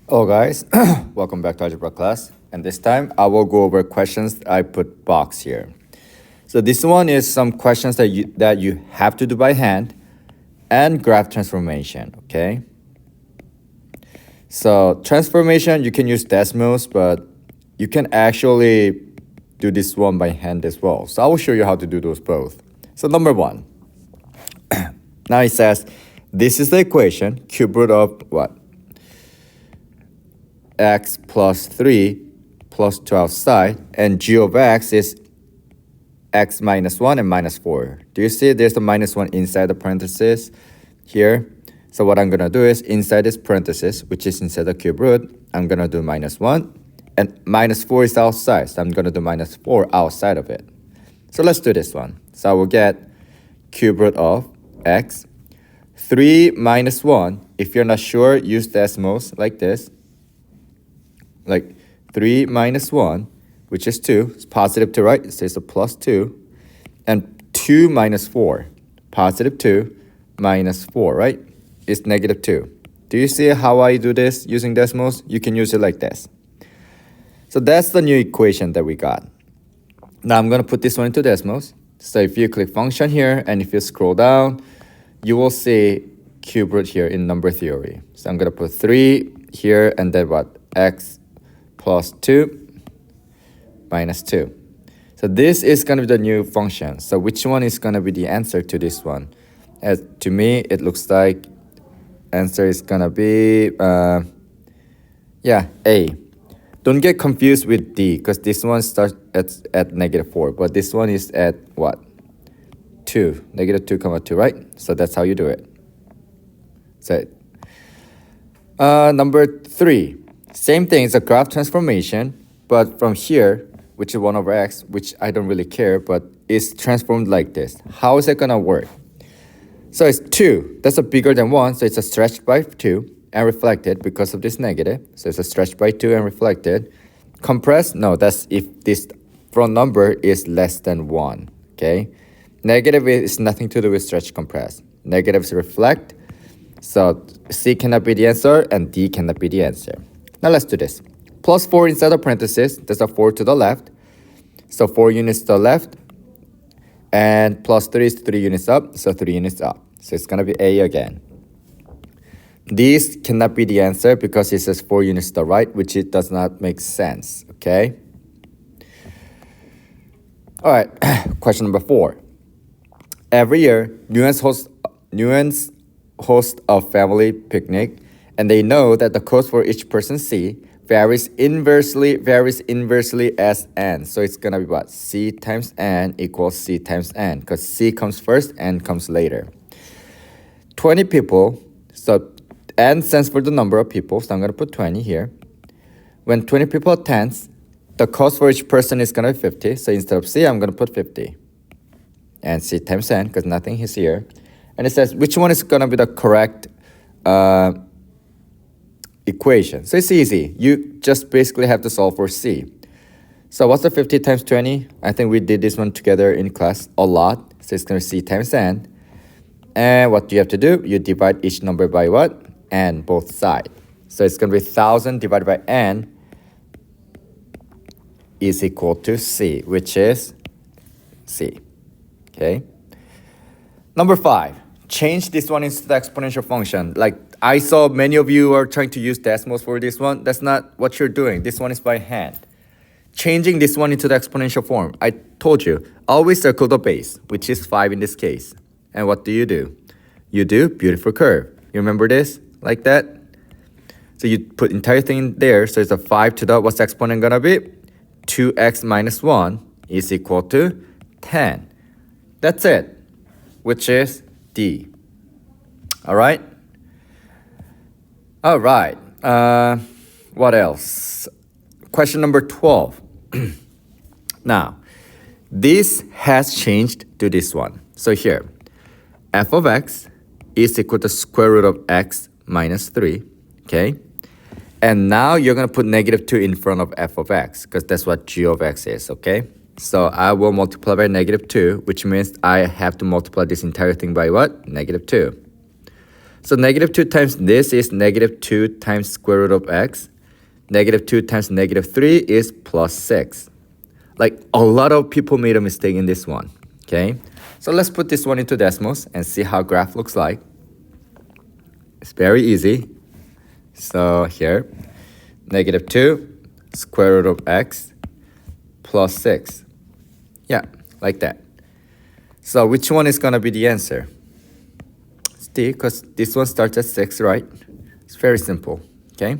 Hello guys, welcome back to algebra class. And this time I will go over questions I put box here. So this one is some questions that you have to do by hand and graph transformation, okay? So transformation you can use decimals, but you can actually do this one by hand as well. So I will show you how to do those both. So number one. Now it says this is the equation, cube root of what? X plus 3 plus 2 outside, and g of x is x minus 1 and minus 4. Do you see there's a minus 1 inside the parenthesis here? So what I'm going to do is inside this parenthesis, which is inside the cube root, I'm going to do minus 1, and minus 4 is outside, so I'm going to do minus 4 outside of it. So let's do this one. So I will get cube root of x, 3 minus 1. If you're not sure, use decimals like this. Like 3 minus 1, which is 2. It's positive 2, right? So it's a plus 2. And 2 minus 4. Positive 2 minus 4, right? It's negative 2. Do you see how I do this using decimals? You can use it like this. So that's the new equation that we got. Now I'm going to put this one into decimals. So if you click function here and if you scroll down, you will see cube root here in number theory. So I'm going to put 3 here and then what? X plus 2 minus 2. So this is going to be the new function. So which one is going to be the answer to this one? As to me, it looks like answer is going to be, A. Don't get confused with D, because this one starts at negative 4, but this one is at what? 2, negative 2 comma 2, right? So that's how you do it. So number 3. Same thing, it's a graph transformation, but from here, which is 1 over x, which I don't really care, but it's transformed like this. How is it going to work? So it's 2. That's a bigger than 1, so it's a stretched by 2 and reflected because of this negative. So it's a stretched by 2 and reflected. Compressed? No, that's if this front number is less than 1, okay? Negative is nothing to do with stretch compressed. Negatives reflect, so C cannot be the answer and D cannot be the answer. Now let's do this. Plus 4 inside the parenthesis, there's a 4 to the left. So 4 units to the left. And plus 3 is 3 units up, so 3 units up. So it's going to be A again. These cannot be the answer because it says 4 units to the right, which it does not make sense, okay? All right, question number 4. Every year, Nuance hosts a family picnic, and they know that the cost for each person C varies inversely as n. So it's going to be what? C times n equals C times n, because C comes first, n comes later. 20 people, so n stands for the number of people, so I'm going to put 20 here. When 20 people attend, the cost for each person is going to be 50, so instead of C, I'm going to put 50. And C times n, because nothing is here. And it says, which one is going to be the correct equation? So it's easy. You just basically have to solve for C. So what's the 50 times 20? I think we did this one together in class a lot. So it's going to be C times n. And what do you have to do? You divide each number by what? N, both sides. So it's going to be 1,000 divided by n is equal to C, which is C. Okay. Number 5. Change this one into the exponential function. Like I saw many of you are trying to use decimals for this one. That's not what you're doing. This one is by hand. Changing this one into the exponential form. I told you, always circle the base, which is 5 in this case. And what do? You do beautiful curve. You remember this? Like that? So you put entire thing there. So it's a 5 to the, what's the exponent going to be? 2x minus 1 is equal to 10. That's it, which is D. All right? All right. What else? Question number 12. Now, this has changed to this one. So here, f of x is equal to square root of x minus 3, okay? And now you're going to put negative 2 in front of f of x because that's what g of x is, okay? So I will multiply by negative 2, which means I have to multiply this entire thing by what? Negative 2. So negative 2 times this is negative 2 times square root of x. Negative 2 times negative 3 is plus 6. Like a lot of people made a mistake in this one. Okay, so let's put this one into decimals and see how graph looks like. It's very easy. So here, negative 2 square root of x plus 6. Yeah, like that. So which one is going to be the answer? It's D, because this one starts at 6, right? It's very simple, okay?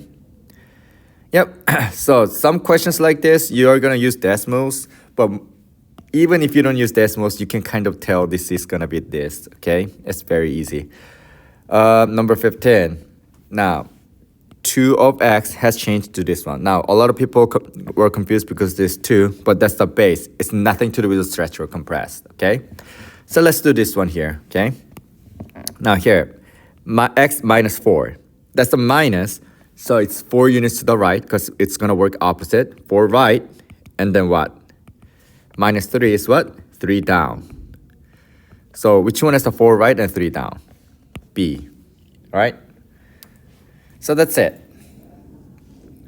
Yep, so some questions like this, you are going to use decimals, but even if you don't use decimals, you can kind of tell this is going to be this, okay? It's very easy. Number 15. Now, 2 of x has changed to this one. Now, a lot of people were confused because there's 2, but that's the base. It's nothing to do with the stretch or compressed, okay? So let's do this one here, okay? Now here, x minus 4. That's a minus, so it's 4 units to the right because it's going to work opposite. 4 right, and then what? Minus 3 is what? 3 down. So which one has the 4 right and 3 down? B, all right? So that's it.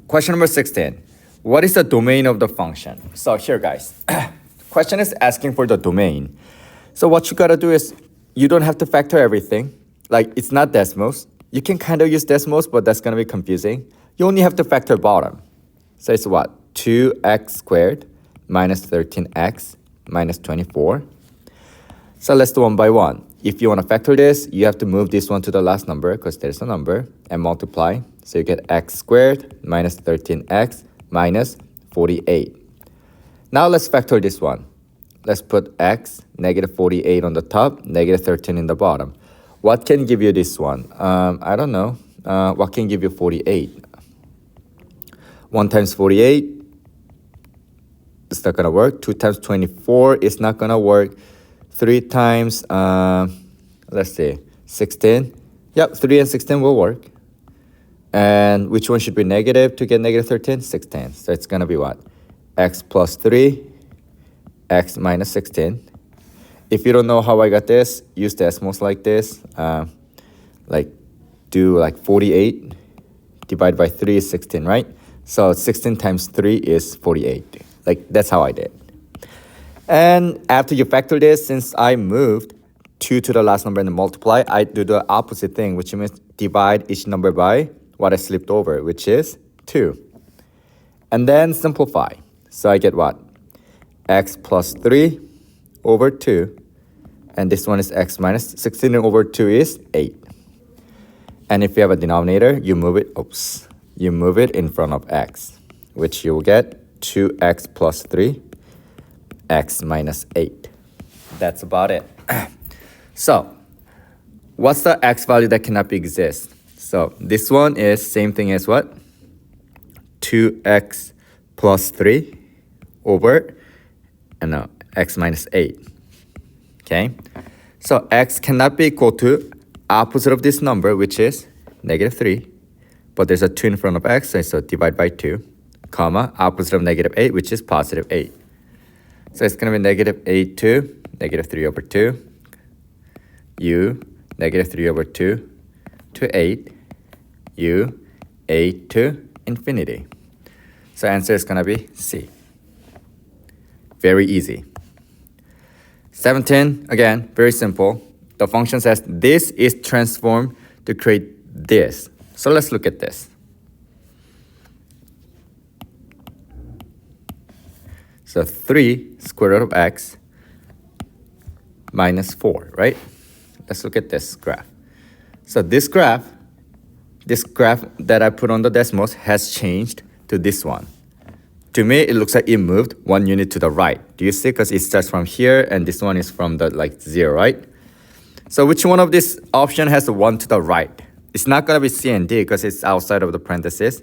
Question number 16. What is the domain of the function? So here, guys, question is asking for the domain. So what you gotta do is you don't have to factor everything. Like it's not decimals. You can kind of use decimals, but that's gonna be confusing. You only have to factor bottom. So it's what? 2x squared minus 13x minus 24. So let's do one by one. If you want to factor this, you have to move this one to the last number because there's a number and multiply. So you get x squared minus 13x minus 48. Now let's factor this one. Let's put x, negative 48 on the top, negative 13 in the bottom. What can give you this one? I don't know. What can give you 48? 1 times 48, it's not going to work. 2 times 24 is not going to work. 3 times, let's see, 16. Yep, 3 and 16 will work. And which one should be negative to get negative 13? 16. So it's going to be what? X plus 3, x minus 16. If you don't know how I got this, use decimals like this. Like do like 48 divided by 3 is 16, right? So 16 times 3 is 48. Like that's how I did. And after you factor this, since I moved 2 to the last number and multiply, I do the opposite thing, which means divide each number by what I slipped over, which is 2. And then simplify. So I get what? X plus 3 over 2. And this one is x minus 16 over 2 is 8. And if you have a denominator, you move it, you move it in front of x, which you will get 2x plus 3. X minus 8. That's about it. So, what's the x value that cannot exist? So, this one is same thing as what? 2x plus 3 over, x minus 8. Okay? So, x cannot be equal to opposite of this number, which is negative 3. But there's a 2 in front of x, so divide by 2, comma, opposite of negative 8, which is positive 8. So it's going to be negative 8 to negative 3 over 2. U, negative 3 over 2 to 8. U, 8 to infinity. So answer is going to be C. Very easy. 17, again, very simple. The function says this is transformed to create this. So let's look at this. So 3 square root of x minus 4, right? Let's look at this graph. So this graph that I put on the decimals has changed to this one. To me, it looks like it moved 1 unit to the right. Do you see? Because it starts from here and this one is from the 0, right? So which one of this option has the 1 to the right? It's not going to be C and D because it's outside of the parentheses.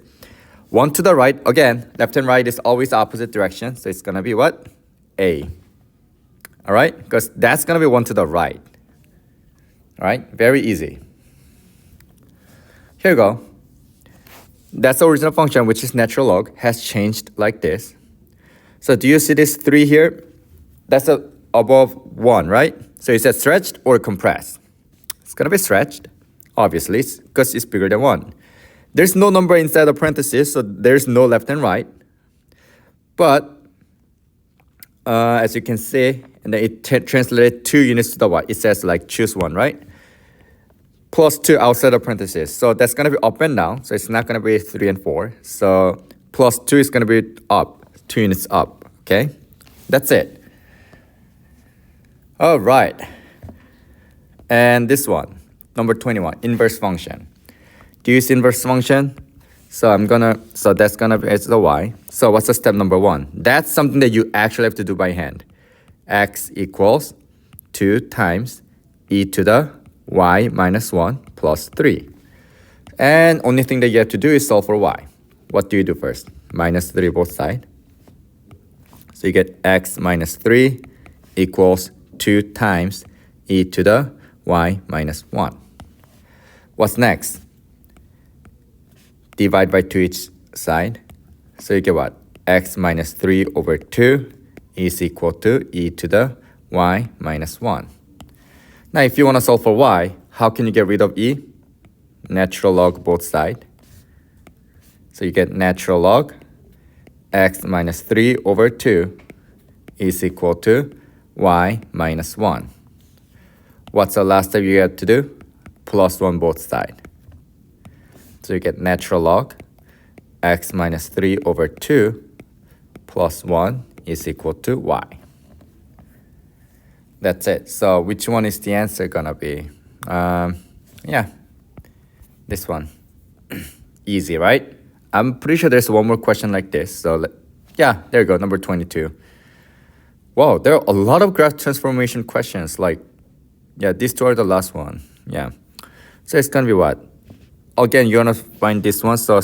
1 to the right, again, left and right is always opposite direction. So it's going to be what? A. All right? Because that's going to be 1 to the right. All right? Very easy. Here you go. That's the original function, which is natural log, has changed like this. So do you see this 3 here? That's above 1, right? So is that stretched or compressed? It's going to be stretched. obviously, because it's bigger than 1. There's no number inside the parentheses, so there's no left and right. But as you can see, and then it translated 2 units to the y. It says like choose one, right? Plus 2 outside the parentheses. So that's going to be up and down. So it's not going to be 3 and 4. So plus 2 is going to be up, 2 units up. Okay? That's it. All right. And this one, number 21, inverse function. Do you use inverse function? So that's gonna be it's the y. So what's the step number 1? That's something that you actually have to do by hand. X equals 2 times e to the y minus 1 plus 3. And only thing that you have to do is solve for y. What do you do first? Minus 3 both sides. So you get x minus 3 equals 2 times e to the y minus 1. What's next? Divide by 2 each side. So you get what? X minus 3 over 2 is equal to e to the y minus 1. Now if you want to solve for y, how can you get rid of e? Natural log both sides. So you get natural log x minus 3 over 2 is equal to y minus 1. What's the last step you have to do? Plus 1 both sides. So you get natural log x minus 3 over 2 plus 1 is equal to y. That's it. So which one is the answer gonna be? Yeah, this one. Easy, right? I'm pretty sure there's one more question like this. So yeah, there you go, number 22. Wow, there are a lot of graph transformation questions. Like, yeah, these two are the last one. Yeah. So it's gonna be what? Again, you're gonna find this one. So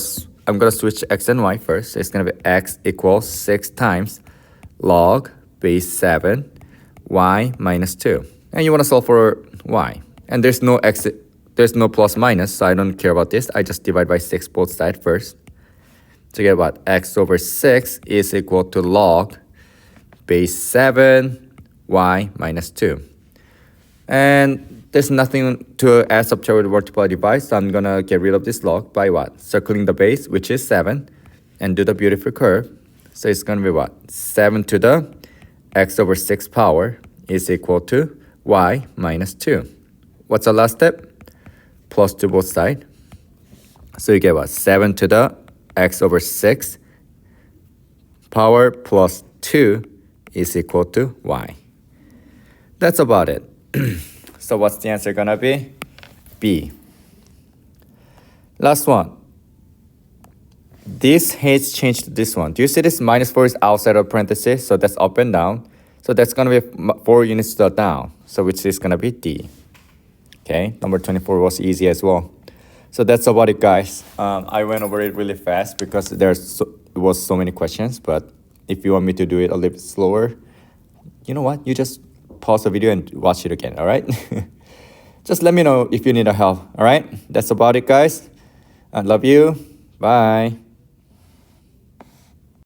I'm gonna switch x and y first. So it's gonna be x equals 6 times log base 7 y minus 2. And you wanna solve for y. And there's no plus minus, so I don't care about this. I just divide by 6 both sides first. So you get what? X over 6 is equal to log base 7 y minus 2. And there's nothing to add, subtract, or multiply, divide, so I'm gonna get rid of this log by what? Circling the base, which is 7, and do the beautiful curve. So it's gonna be what? 7 to the x over 6 power is equal to y minus 2. What's the last step? Plus 2 both sides. So you get what? 7 to the x over 6 power plus 2 is equal to y. That's about it. So what's the answer gonna be? B. Last one. This has changed to this one. Do you see this? Minus 4 is outside of parentheses, so that's up and down. So that's gonna be 4 units to the down, so which is gonna be D. Okay, number 24 was easy as well. So that's about it, guys. I went over it really fast because it was so many questions, but if you want me to do it a little bit slower, you know what? You just pause the video and watch it again, all right? Just let me know if you need help, all right? That's about it, guys. I love you. Bye.